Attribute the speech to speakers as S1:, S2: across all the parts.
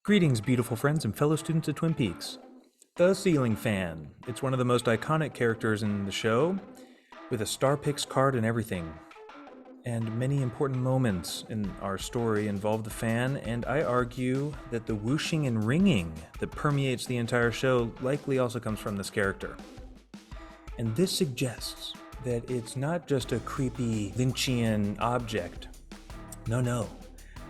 S1: Greetings, beautiful friends and fellow students of Twin Peaks. The ceiling fan. It's one of the most iconic characters in the show, with a Star Picks card and everything. And many important moments in our story involve the fan, and I argue that the whooshing and ringing that permeates the entire show likely also comes from this character. And this suggests that it's not just a creepy Lynchian object. No.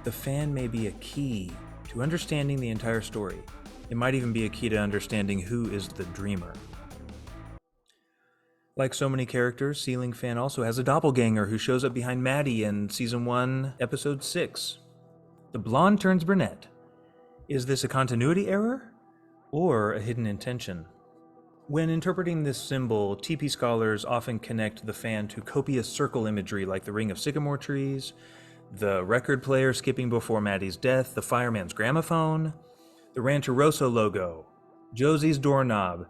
S1: The fan may be a key to understanding the entire story. It might even be a key to understanding who is the dreamer. Like so many characters, Ceiling Fan also has a doppelganger who shows up behind Maddie in Season 1, Episode 6. The blonde turns brunette. Is this a continuity error or a hidden intention? When interpreting this symbol, TP scholars often connect the fan to copious circle imagery like the ring of sycamore trees, the record player skipping before Maddie's death, the fireman's gramophone, the Rancheroso logo, Josie's doorknob,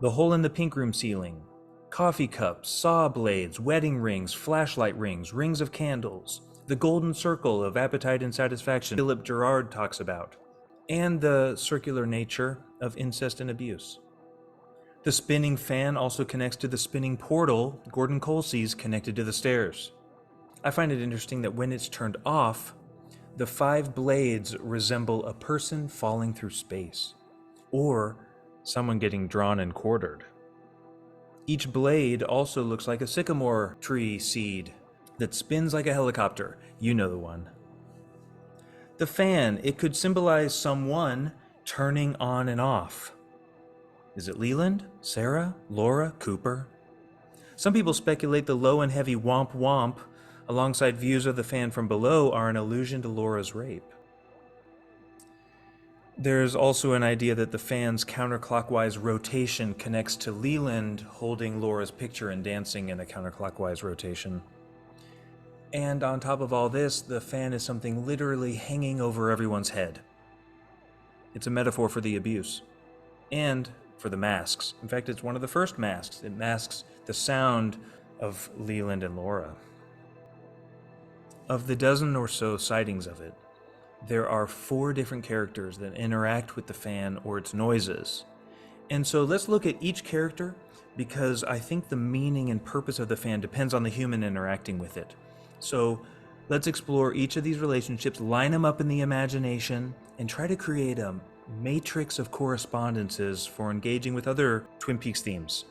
S1: the hole in the pink room ceiling, coffee cups, saw blades, wedding rings, flashlight rings, rings of candles, the golden circle of appetite and satisfaction Philip Gerard talks about, and the circular nature of incest and abuse. The spinning fan also connects to the spinning portal Gordon Cole sees connected to the stairs. I find it interesting that when it's turned off, the 5 blades resemble a person falling through space, or someone getting drawn and quartered. Each blade also looks like a sycamore tree seed that spins like a helicopter. You know the one. The fan, it could symbolize someone turning on and off. Is it Leland, Sarah, Laura, Cooper? Some people speculate the low and heavy womp womp alongside views of the fan from below are an allusion to Laura's rape. There's also an idea that the fan's counterclockwise rotation connects to Leland holding Laura's picture and dancing in a counterclockwise rotation. And on top of all this, the fan is something literally hanging over everyone's head. It's a metaphor for the abuse and for the masks. In fact, it's one of the first masks. It masks the sound of Leland and Laura. Of the dozen or so sightings of it, there are 4 different characters that interact with the fan or its noises. And so let's look at each character because I think the meaning and purpose of the fan depends on the human interacting with it. So let's explore each of these relationships, line them up in the imagination, and try to create a matrix of correspondences for engaging with other Twin Peaks themes.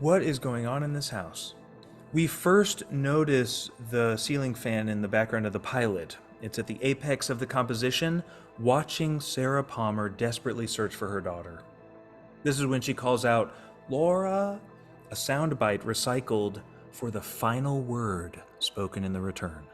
S1: What is going on in this house? We first notice the ceiling fan in the background of the pilot. It's at the apex of the composition, watching Sarah Palmer desperately search for her daughter. This is when she calls out, "Laura!" a soundbite recycled for the final word spoken in the return.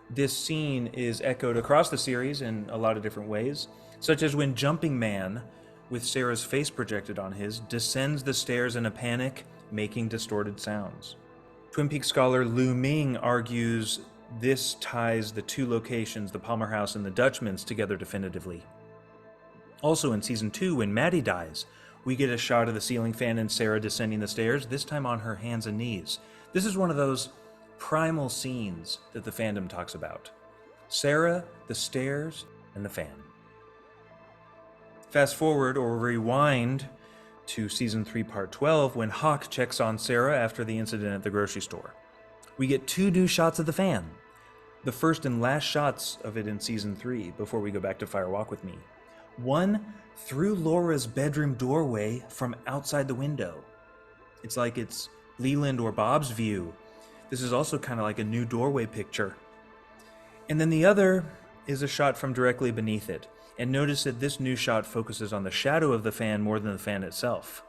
S1: This scene is echoed across the series in a lot of different ways, such as when Jumping Man, with Sarah's face projected on his, descends the stairs in a panic, making distorted sounds. Twin Peaks scholar Lu Ming argues this ties the 2 locations, the Palmer House and the Dutchman's, together definitively. Also in Season 2, when Maddie dies, we get a shot of the ceiling fan and Sarah descending the stairs, this time on her hands and knees. This is one of those primal scenes that the fandom talks about. Sarah, the stairs, and the fan. Fast forward or rewind to Season 3, Part 12, when Hawk checks on Sarah after the incident at the grocery store. We get 2 new shots of the fan. The first and last shots of it in Season 3, before we go back to Fire Walk with Me. One through Laura's bedroom doorway from outside the window. It's like it's Leland or Bob's view. This is also kind of like a new doorway picture. And then the other is a shot from directly beneath it. And notice that this new shot focuses on the shadow of the fan more than the fan itself,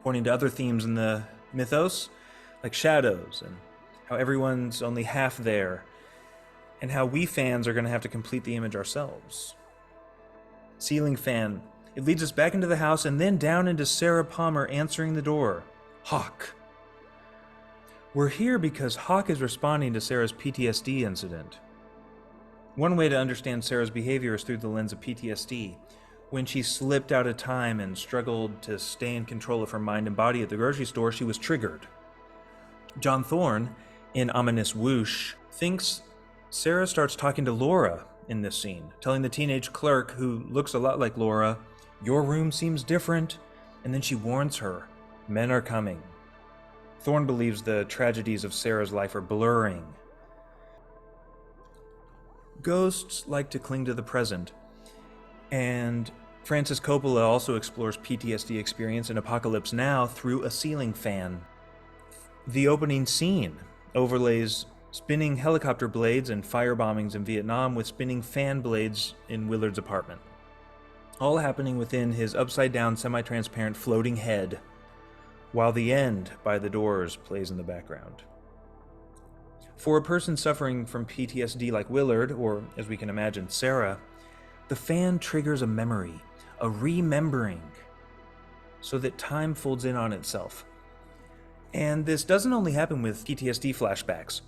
S1: pointing to other themes in the mythos, like shadows, and how everyone's only half there, and how we fans are going to have to complete the image ourselves. Ceiling fan. It leads us back into the house and then down into Sarah Palmer answering the door. Hawk. We're here because Hawk is responding to Sarah's PTSD incident. One way to understand Sarah's behavior is through the lens of PTSD. When she slipped out of time and struggled to stay in control of her mind and body at the grocery store, she was triggered. John Thorne, in Ominous Whoosh, thinks Sarah starts talking to Laura in this scene, telling the teenage clerk, who looks a lot like Laura, "Your room seems different," and then she warns her, "Men are coming." Thorne believes the tragedies of Sarah's life are blurring. Ghosts like to cling to the present, and Francis Coppola also explores PTSD experience in Apocalypse Now through a ceiling fan. The opening scene overlays spinning helicopter blades and fire bombings in Vietnam with spinning fan blades in Willard's apartment, all happening within his upside-down, semi-transparent floating head, while The End by The Doors plays in the background. For a person suffering from PTSD like Willard, or as we can imagine, Sarah, the fan triggers a memory, a remembering, so that time folds in on itself. And this doesn't only happen with PTSD flashbacks.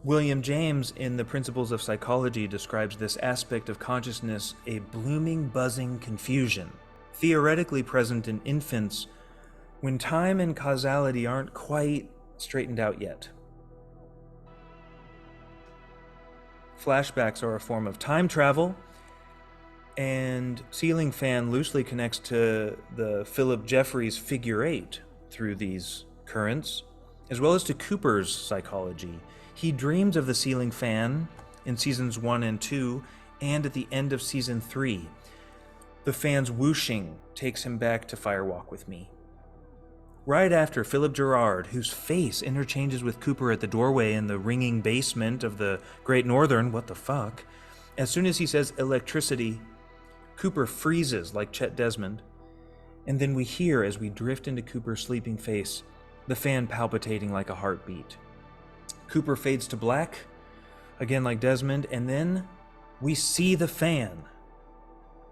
S1: William James, in The Principles of Psychology, describes this aspect of consciousness a blooming, buzzing confusion, theoretically present in infants when time and causality aren't quite straightened out yet. Flashbacks are a form of time travel, and ceiling fan loosely connects to the Philip Jeffries figure 8 through these currents, as well as to Cooper's psychology. He dreams of the ceiling fan in seasons 1 and 2, and at the end of season 3. The fan's whooshing takes him back to Fire Walk with Me. Right after Philip Gerard, whose face interchanges with Cooper at the doorway in the ringing basement of the Great Northern, what the fuck, as soon as he says electricity, Cooper freezes like Chet Desmond, and then we hear, as we drift into Cooper's sleeping face, the fan palpitating like a heartbeat. Cooper fades to black, again like Desmond, and then we see the fan.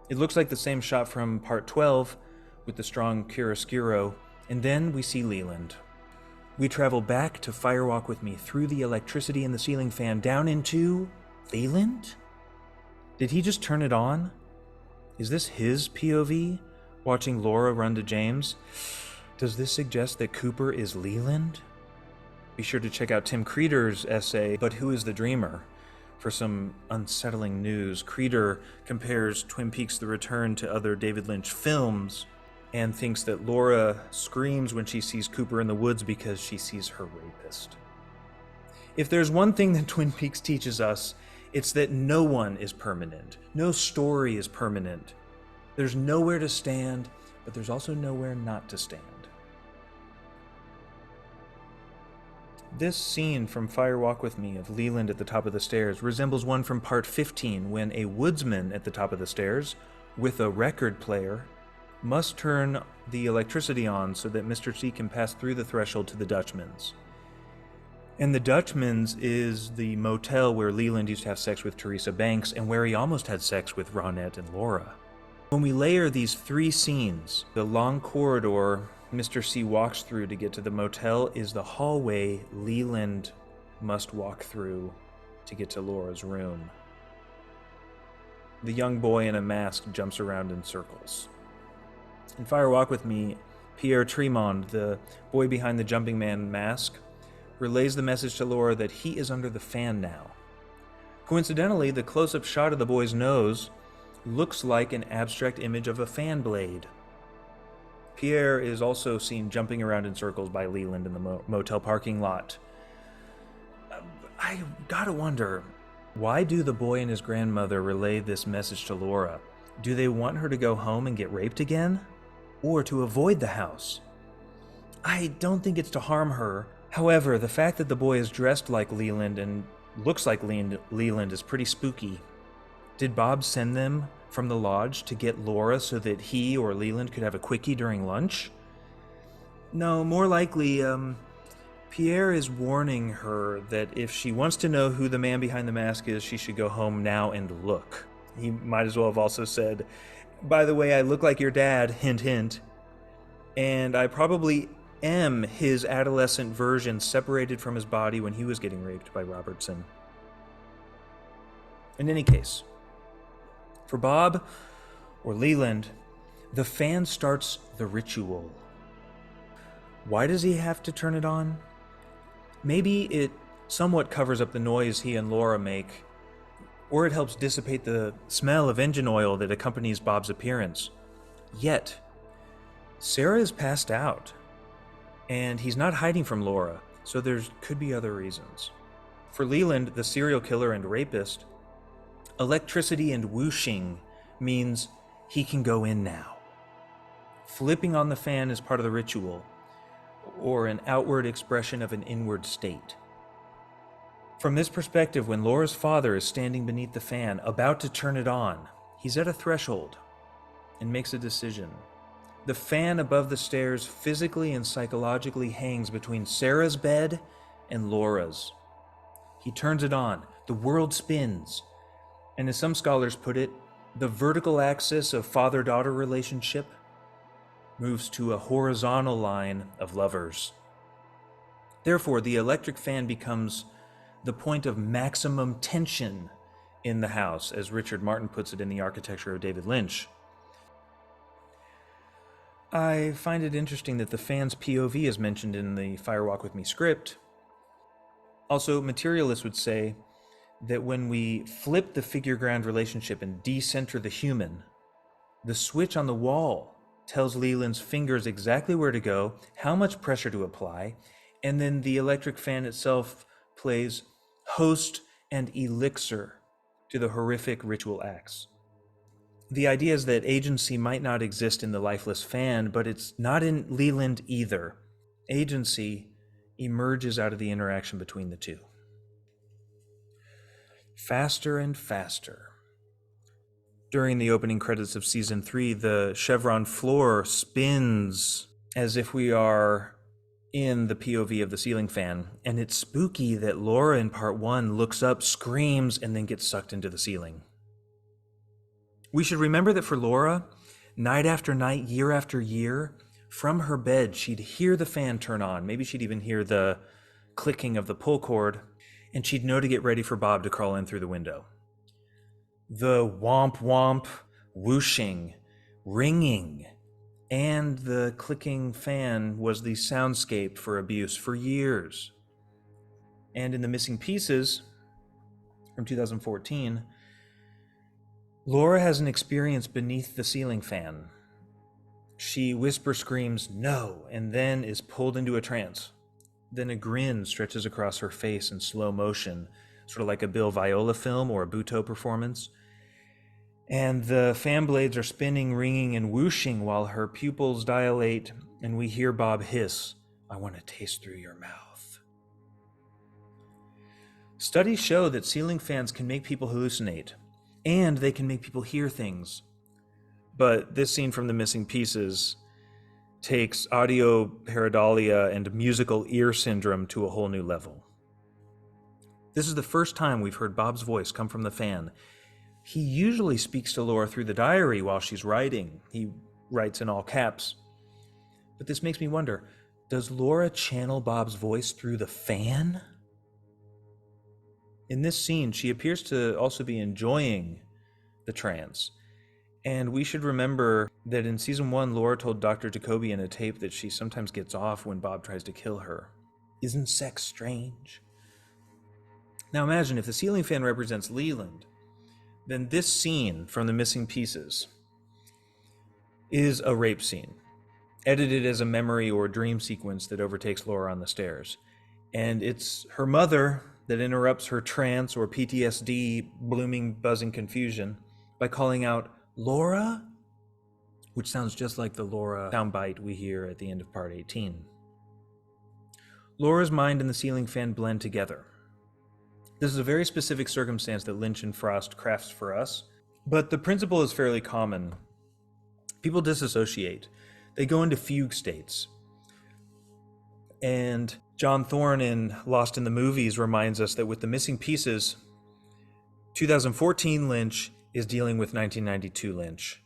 S1: It looks like the same shot from part 12 with the strong chiaroscuro, and then we see Leland. We travel back to Fire Walk with Me through the electricity in the ceiling fan down into Leland? Did he just turn it on? Is this his POV, watching Laura run to James? Does this suggest that Cooper is Leland? Be sure to check out Tim Creeder's essay, But Who is the Dreamer? For some unsettling news. Creeder compares Twin Peaks: The Return to other David Lynch films and thinks that Laura screams when she sees Cooper in the woods because she sees her rapist. If there's one thing that Twin Peaks teaches us, it's that no one is permanent. No story is permanent. There's nowhere to stand, but there's also nowhere not to stand. This scene from Fire Walk with Me of Leland at the top of the stairs resembles one from part 15 when a woodsman at the top of the stairs, with a record player, must turn the electricity on so that Mr. C can pass through the threshold to the Dutchman's. And the Dutchman's is the motel where Leland used to have sex with Teresa Banks and where he almost had sex with Ronette and Laura. When we layer these three scenes, the long corridor Mr. C walks through to get to the motel is the hallway Leland must walk through to get to Laura's room. The young boy in a mask jumps around in circles. In Fire Walk with Me, Pierre Tremond, the boy behind the jumping man mask, relays the message to Laura that he is under the fan now. Coincidentally, the close-up shot of the boy's nose looks like an abstract image of a fan blade. Pierre is also seen jumping around in circles by Leland in the motel parking lot. I gotta wonder, why do the boy and his grandmother relay this message to Laura? Do they want her to go home and get raped again? Or to avoid the house? I don't think it's to harm her. However, the fact that the boy is dressed like Leland and looks like Leland is pretty spooky. Did Bob send them from the lodge to get Laura so that he or Leland could have a quickie during lunch? No, more likely, Pierre is warning her that if she wants to know who the man behind the mask is, she should go home now and look. He might as well have also said, by the way, I look like your dad, hint, hint, and I probably am his adolescent version separated from his body when he was getting raped by Robertson. In any case, for Bob or Leland, the fan starts the ritual. Why does he have to turn it on? Maybe it somewhat covers up the noise he and Laura make, or it helps dissipate the smell of engine oil that accompanies Bob's appearance. Yet, Sarah is passed out, and he's not hiding from Laura, so there could be other reasons. For Leland, the serial killer and rapist, electricity and whooshing means he can go in now. Flipping on the fan is part of the ritual, or an outward expression of an inward state. From this perspective, when Laura's father is standing beneath the fan, about to turn it on, he's at a threshold and makes a decision. The fan above the stairs physically and psychologically hangs between Sarah's bed and Laura's. He turns it on, the world spins, and as some scholars put it, the vertical axis of father-daughter relationship moves to a horizontal line of lovers. Therefore, the electric fan becomes the point of maximum tension in the house, as Richard Martin puts it in The Architecture of David Lynch. I find it interesting that the fan's POV is mentioned in the Fire Walk With Me script. Also, materialists would say that when we flip the figure-ground relationship and decenter the human, the switch on the wall tells Leland's fingers exactly where to go, how much pressure to apply, and then the electric fan itself plays host and elixir to the horrific ritual acts. The idea is that agency might not exist in the lifeless fan, but it's not in Leland either. Agency emerges out of the interaction between the two. Faster and faster. During the opening credits of season 3, the chevron floor spins as if we are in the POV of the ceiling fan, and it's spooky that Laura in part 1 looks up, screams, and then gets sucked into the ceiling. We should remember that for Laura, night after night, year after year, from her bed, she'd hear the fan turn on. Maybe she'd even hear the clicking of the pull cord, and she'd know to get ready for Bob to crawl in through the window. The womp womp, whooshing, ringing, and the clicking fan was the soundscape for abuse for years. And in The Missing Pieces from 2014, Laura has an experience beneath the ceiling fan. She whisper screams, "No," and then is pulled into a trance. Then a grin stretches across her face in slow motion, sort of like a Bill Viola film or a Butoh performance. And the fan blades are spinning, ringing, and whooshing while her pupils dilate, and we hear Bob hiss, "I want to taste through your mouth." Studies show that ceiling fans can make people hallucinate, and they can make people hear things. But this scene from The Missing Pieces takes audio pareidolia and musical ear syndrome to a whole new level. This is the first time we've heard Bob's voice come from the fan. He usually speaks to Laura through the diary while she's writing. He writes in all caps. But this makes me wonder, does Laura channel Bob's voice through the fan? In this scene, she appears to also be enjoying the trance. And we should remember that in season 1, Laura told Dr. Jacoby in a tape that she sometimes gets off when Bob tries to kill her. Isn't sex strange? Now imagine if the ceiling fan represents Leland, then this scene from The Missing Pieces is a rape scene, edited as a memory or dream sequence that overtakes Laura on the stairs. And it's her mother that interrupts her trance or PTSD blooming, buzzing confusion by calling out, "Laura?" which sounds just like the Laura soundbite we hear at the end of part 18. Laura's mind and the ceiling fan blend together. This is a very specific circumstance that Lynch and Frost crafts for us, but the principle is fairly common. People disassociate. They go into fugue states. And John Thorne in Lost in the Movies reminds us that with The Missing Pieces, 2014 Lynch is dealing with 1992 Lynch,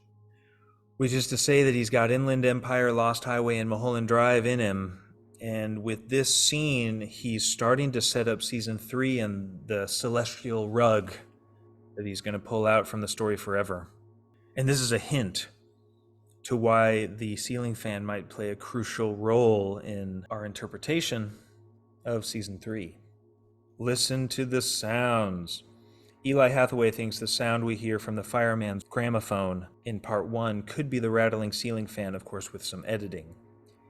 S1: which is to say that he's got Inland Empire, Lost Highway, and Mulholland Drive in him. And with this scene, he's starting to set up season 3 and the celestial rug that he's going to pull out from the story forever. And this is a hint to why the ceiling fan might play a crucial role in our interpretation of season 3. Listen to the sounds. Eli Hathaway thinks the sound we hear from the fireman's gramophone in part 1 could be the rattling ceiling fan, of course, with some editing.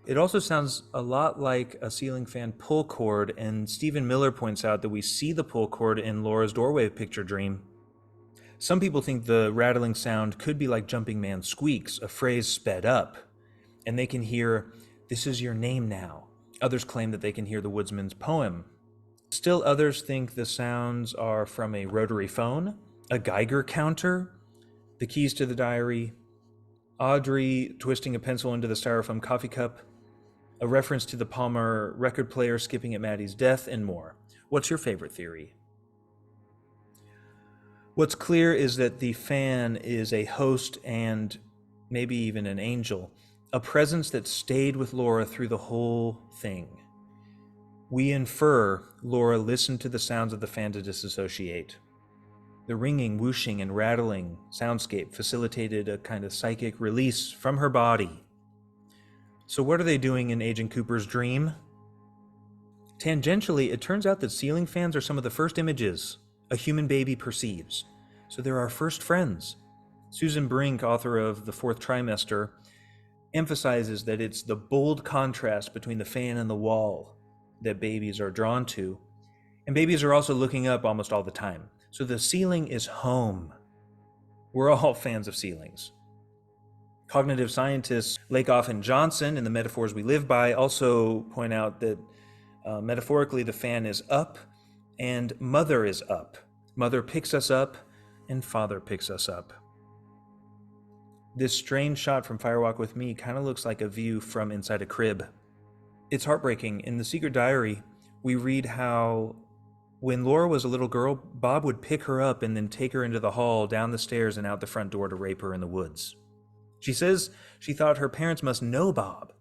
S1: It also sounds a lot like a ceiling fan pull cord, and Stephen Miller points out that we see the pull cord in Laura's doorway picture dream. Some people think the rattling sound could be like Jumping Man squeaks, a phrase sped up, and they can hear, "This is your name now." Others claim that they can hear the woodsman's poem. Still others think the sounds are from a rotary phone, a Geiger counter, the keys to the diary, Audrey twisting a pencil into the styrofoam coffee cup, a reference to the Palmer record player skipping at Maddie's death, and more. What's your favorite theory? What's clear is that the fan is a host and maybe even an angel, a presence that stayed with Laura through the whole thing. We infer Laura listened to the sounds of the fan to disassociate. The ringing, whooshing, and rattling soundscape facilitated a kind of psychic release from her body. So what are they doing in Agent Cooper's dream? Tangentially, it turns out that ceiling fans are some of the first images a human baby perceives. So they're our first friends. Susan Brink, author of The Fourth Trimester, emphasizes that it's the bold contrast between the fan and the wall that babies are drawn to. And babies are also looking up almost all the time. So the ceiling is home. We're all fans of ceilings. Cognitive scientists Lakoff and Johnson, in The Metaphors We Live By, also point out that metaphorically the fan is up and mother is up. Mother picks us up and father picks us up. This strange shot from Firewalk with Me kind of looks like a view from inside a crib. It's heartbreaking. In The Secret Diary, we read how when Laura was a little girl, Bob would pick her up and then take her into the hall, down the stairs, and out the front door to rape her in the woods. She says she thought her parents must know Bob,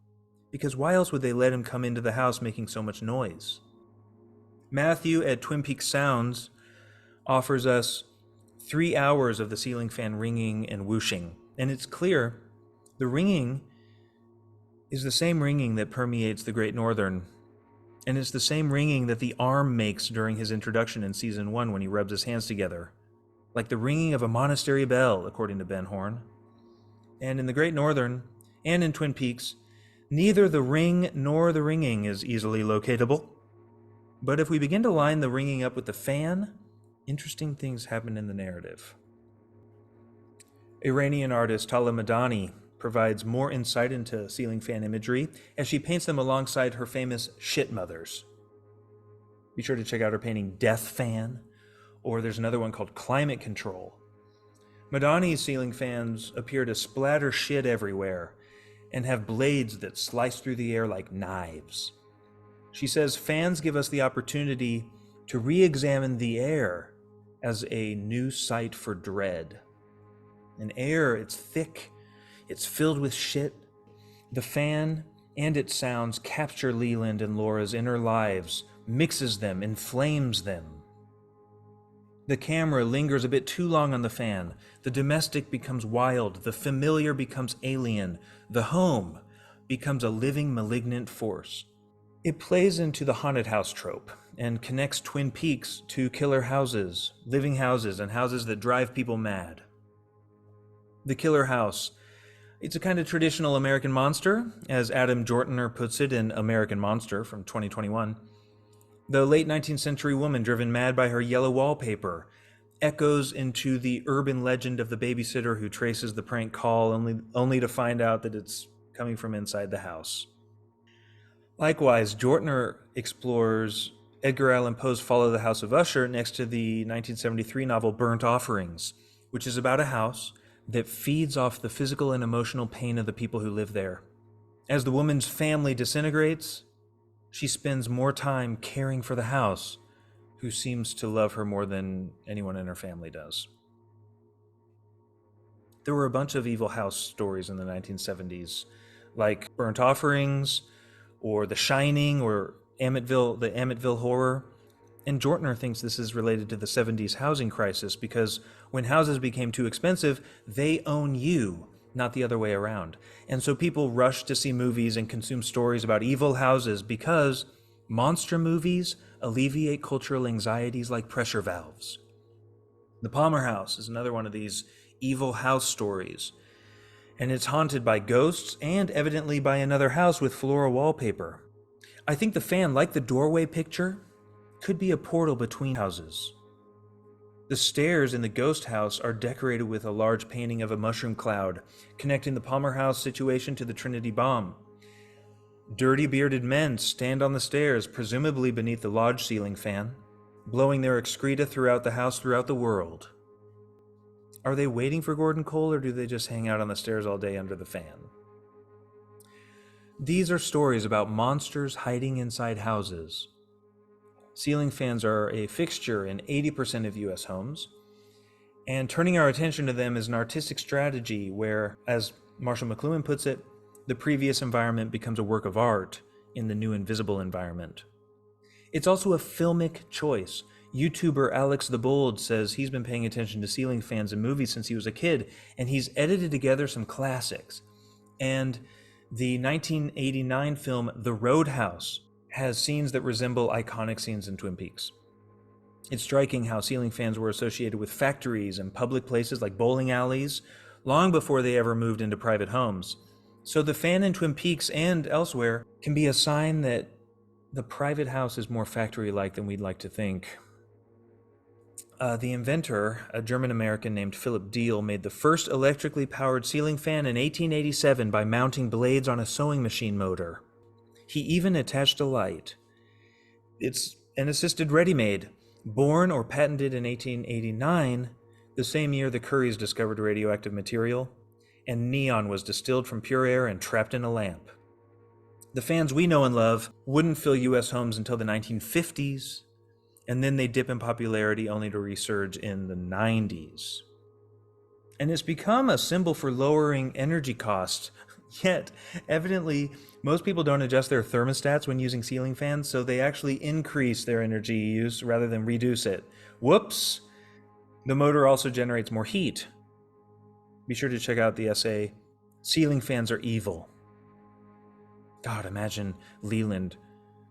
S1: because why else would they let him come into the house making so much noise? Matthew at Twin Peaks Sounds offers us 3 hours of the ceiling fan ringing and whooshing, and it's clear the ringing is the same ringing that permeates the Great Northern, and it's the same ringing that the arm makes during his introduction in season 1 when he rubs his hands together, like the ringing of a monastery bell, according to Ben Horn. And in the Great Northern, and in Twin Peaks, neither the ring nor the ringing is easily locatable. But if we begin to line the ringing up with the fan, interesting things happen in the narrative. Iranian artist Tala Madani provides more insight into ceiling fan imagery as she paints them alongside her famous shit mothers. Be sure to check out her painting Death Fan, or there's another one called Climate Control. Madani's ceiling fans appear to splatter shit everywhere and have blades that slice through the air like knives. She says fans give us the opportunity to re-examine the air as a new site for dread. An air, it's thick, it's filled with shit. The fan and its sounds capture Leland and Laura's inner lives, mixes them, inflames them. The camera lingers a bit too long on the fan. The domestic becomes wild, the familiar becomes alien, the home becomes a living, malignant force. It plays into the haunted house trope and connects Twin Peaks to killer houses, living houses, and houses that drive people mad. The killer house. It's a kind of traditional American monster, as Adam Jortner puts it in American Monster from 2021. The late 19th century woman driven mad by her yellow wallpaper echoes into the urban legend of the babysitter who traces the prank call only to find out that it's coming from inside the house. Likewise, Jortner explores Edgar Allan Poe's Follow the House of Usher next to the 1973 novel Burnt Offerings, which is about a house that feeds off the physical and emotional pain of the people who live there. As the woman's family disintegrates, she spends more time caring for the house, who seems to love her more than anyone in her family does. There were a bunch of evil house stories in the 1970s, like Burnt Offerings, or The Shining, or the Amityville Horror. And Jortner thinks this is related to the 70s housing crisis, because when houses became too expensive, they own you, not the other way around. And so people rushed to see movies and consume stories about evil houses because monster movies alleviate cultural anxieties like pressure valves. The Palmer House is another one of these evil house stories, and it's haunted by ghosts and evidently by another house with floral wallpaper. I think the fan, like the doorway picture, could be a portal between houses. The stairs in the ghost house are decorated with a large painting of a mushroom cloud, connecting the Palmer House situation to the Trinity bomb. Dirty bearded men stand on the stairs, presumably beneath the lodge ceiling fan, blowing their excreta throughout the house, throughout the world. Are they waiting for Gordon Cole, or do they just hang out on the stairs all day under the fan? These are stories about monsters hiding inside houses. Ceiling fans are a fixture in 80% of US homes, and turning our attention to them is an artistic strategy where, as Marshall McLuhan puts it, the previous environment becomes a work of art in the new invisible environment. It's also a filmic choice. YouTuber Alex the Bold says he's been paying attention to ceiling fans in movies since he was a kid, and he's edited together some classics. And the 1989 film The Roadhouse has scenes that resemble iconic scenes in Twin Peaks. It's striking how ceiling fans were associated with factories and public places like bowling alleys long before they ever moved into private homes. So the fan in Twin Peaks and elsewhere can be a sign that the private house is more factory-like than we'd like to think. The inventor, a German-American named Philip Diehl, made the first electrically powered ceiling fan in 1887 by mounting blades on a sewing machine motor. He even attached a light. It's an assisted ready-made, born or patented in 1889, the same year the Curies discovered radioactive material, and neon was distilled from pure air and trapped in a lamp. The fans we know and love wouldn't fill US homes until the 1950s, and then they dip in popularity only to resurge in the 90s. And it's become a symbol for lowering energy costs. Yet, evidently, most people don't adjust their thermostats when using ceiling fans, so they actually increase their energy use rather than reduce it. Whoops! The motor also generates more heat. Be sure to check out the essay, Ceiling Fans Are Evil. God, imagine Leland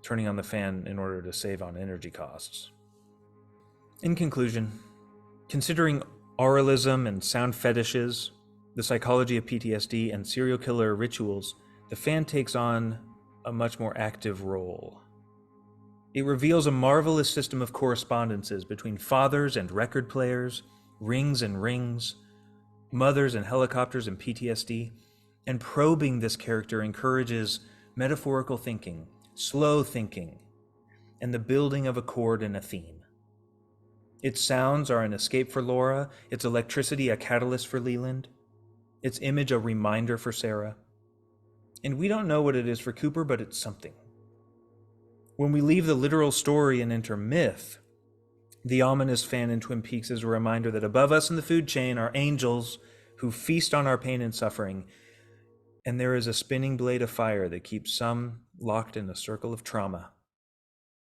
S1: turning on the fan in order to save on energy costs. In conclusion, considering auralism and sound fetishes, the psychology of PTSD, and serial killer rituals, the fan takes on a much more active role. It reveals a marvelous system of correspondences between fathers and record players, rings and rings, mothers and helicopters and PTSD, and probing this character encourages metaphorical thinking, slow thinking, and the building of a chord and a theme. Its sounds are an escape for Laura, its electricity a catalyst for Leland, its image a reminder for Sarah. And we don't know what it is for Cooper, but it's something. When we leave the literal story and enter myth, the ominous fan in Twin Peaks is a reminder that above us in the food chain are angels who feast on our pain and suffering, and there is a spinning blade of fire that keeps some locked in a circle of trauma.